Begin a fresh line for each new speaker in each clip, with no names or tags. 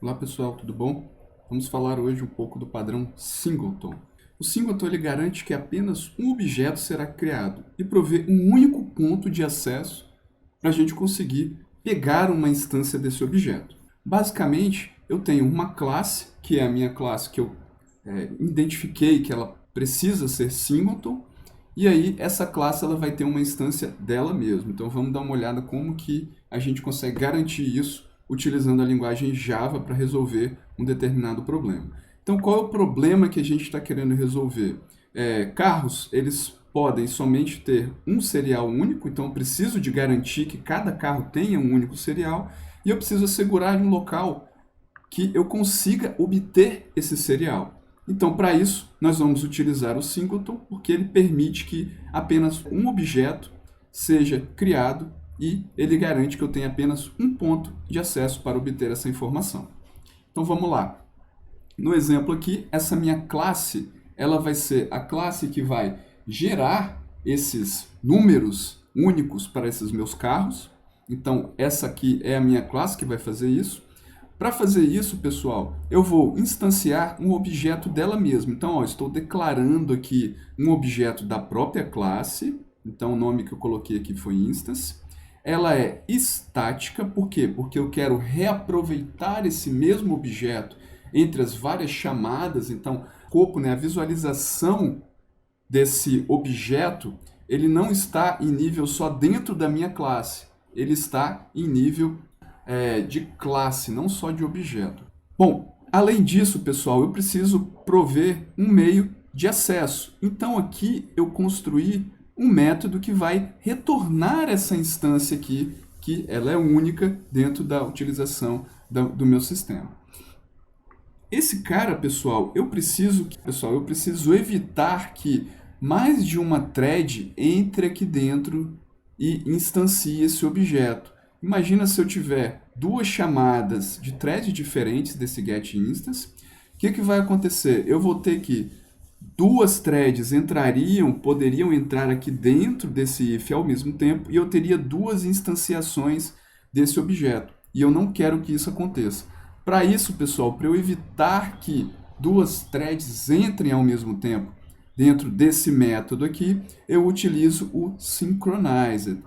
Olá pessoal, tudo bom? Vamos falar hoje um pouco do padrão Singleton. O Singleton ele garante que apenas um objeto será criado e provê um único ponto de acesso para a gente conseguir pegar uma instância desse objeto. Basicamente, eu tenho uma classe, que é a minha classe que eu identifiquei que ela precisa ser Singleton, e aí essa classe ela vai ter uma instância dela mesma. Então vamos dar uma olhada como que a gente consegue garantir isso utilizando a linguagem Java para resolver um determinado problema. Então qual é o problema que a gente está querendo resolver? Carros, eles podem somente ter um serial único, então eu preciso de garantir que cada carro tenha um único serial, e eu preciso assegurar um local que eu consiga obter esse serial. Então, para isso, nós vamos utilizar o singleton, porque ele permite que apenas um objeto seja criado e ele garante que eu tenha apenas um ponto de acesso para obter essa informação. Então, vamos lá. No exemplo aqui, essa minha classe, ela vai ser a classe que vai gerar esses números únicos para esses meus carros. Então, essa aqui é a minha classe que vai fazer isso. Para fazer isso, pessoal, eu vou instanciar um objeto dela mesma. Então, estou declarando aqui um objeto da própria classe. Então, o nome que eu coloquei aqui foi instance. Ela é estática, por quê? Porque eu quero reaproveitar esse mesmo objeto entre as várias chamadas. Então, o escopo, a visualização desse objeto, ele não está em nível só dentro da minha classe. Ele está em nível de classe, não só de objeto. Bom, além disso, pessoal, eu preciso prover um meio de acesso. Então aqui eu construí um método que vai retornar essa instância aqui, que ela é única dentro da utilização do meu sistema. Esse cara, pessoal, eu preciso evitar que mais de uma thread entre aqui dentro e instancie esse objeto. Imagina se eu tiver duas chamadas de threads diferentes desse getInstance. O que vai acontecer? Eu vou ter que duas threads poderiam entrar aqui dentro desse if ao mesmo tempo, e eu teria duas instanciações desse objeto. E eu não quero que isso aconteça. Para isso, pessoal, para eu evitar que duas threads entrem ao mesmo tempo dentro desse método aqui, eu utilizo o synchronized.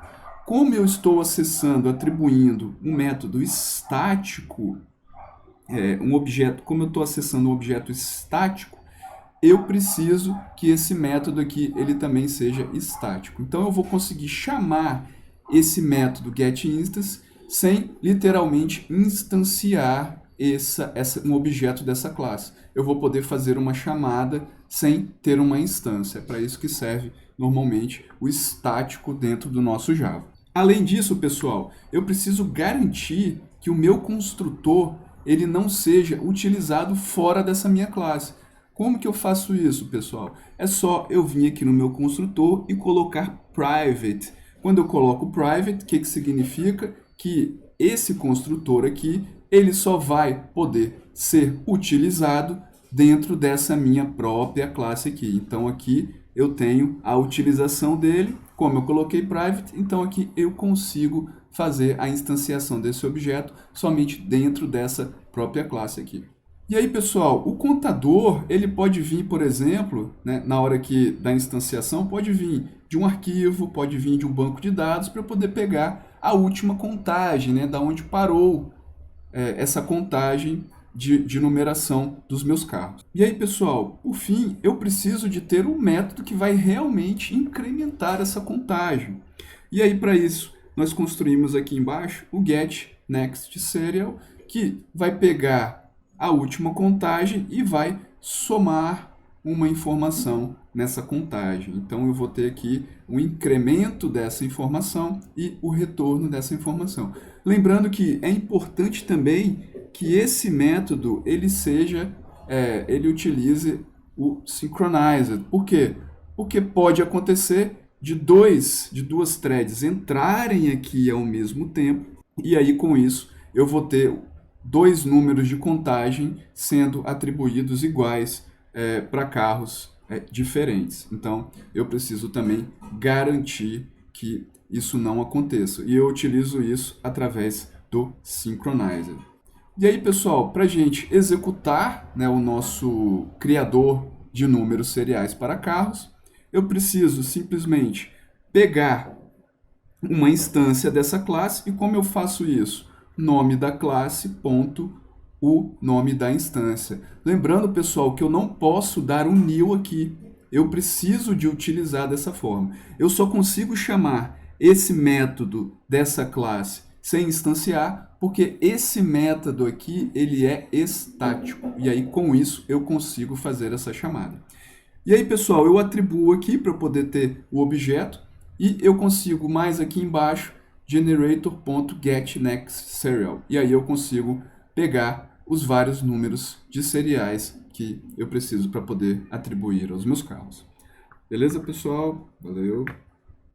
Como eu estou atribuindo um método estático, como eu estou acessando um objeto estático, eu preciso que esse método aqui ele também seja estático. Então eu vou conseguir chamar esse método getInstance sem literalmente instanciar um objeto dessa classe. Eu vou poder fazer uma chamada sem ter uma instância. É para isso que serve normalmente o estático dentro do nosso Java. Além disso, pessoal, eu preciso garantir que o meu construtor ele não seja utilizado fora dessa minha classe. Como que eu faço isso, pessoal? É só eu vir aqui no meu construtor e colocar private. Quando eu coloco private, o que significa? Que esse construtor aqui, ele só vai poder ser utilizado dentro dessa minha própria classe aqui. Então aqui eu tenho a utilização dele, como eu coloquei private, então aqui eu consigo fazer a instanciação desse objeto somente dentro dessa própria classe aqui. E aí, pessoal, o contador, ele pode vir, por exemplo, na hora da instanciação, pode vir de um arquivo, pode vir de um banco de dados para eu poder pegar a última contagem, da onde parou essa contagem de numeração dos meus carros. E aí, pessoal, por fim, eu preciso de ter um método que vai realmente incrementar essa contagem. E aí, para isso, nós construímos aqui embaixo o getNextSerial, que vai pegar a última contagem e vai somar uma informação nessa contagem. Então eu vou ter aqui um incremento dessa informação e o retorno dessa informação. Lembrando que é importante também que esse método ele utilize o synchronized. Por quê? Porque pode acontecer de duas threads entrarem aqui ao mesmo tempo, e aí com isso eu vou ter dois números de contagem sendo atribuídos iguais para carros diferentes. Então, eu preciso também garantir que isso não aconteça. E eu utilizo isso através do Synchronized. E aí, pessoal, para a gente executar, né, o nosso criador de números seriais para carros, eu preciso simplesmente pegar uma instância dessa classe. E como eu faço isso? Nome da classe, ponto, o nome da instância. Lembrando, pessoal, que eu não posso dar um new aqui. Eu preciso de utilizar dessa forma. Eu só consigo chamar esse método dessa classe sem instanciar, porque esse método aqui, ele é estático. E aí, com isso, eu consigo fazer essa chamada. E aí, pessoal, eu atribuo aqui para poder ter o objeto e eu consigo mais aqui embaixo generator.getNextSerial. E aí eu consigo pegar os vários números de seriais que eu preciso para poder atribuir aos meus carros. Beleza, pessoal? Valeu!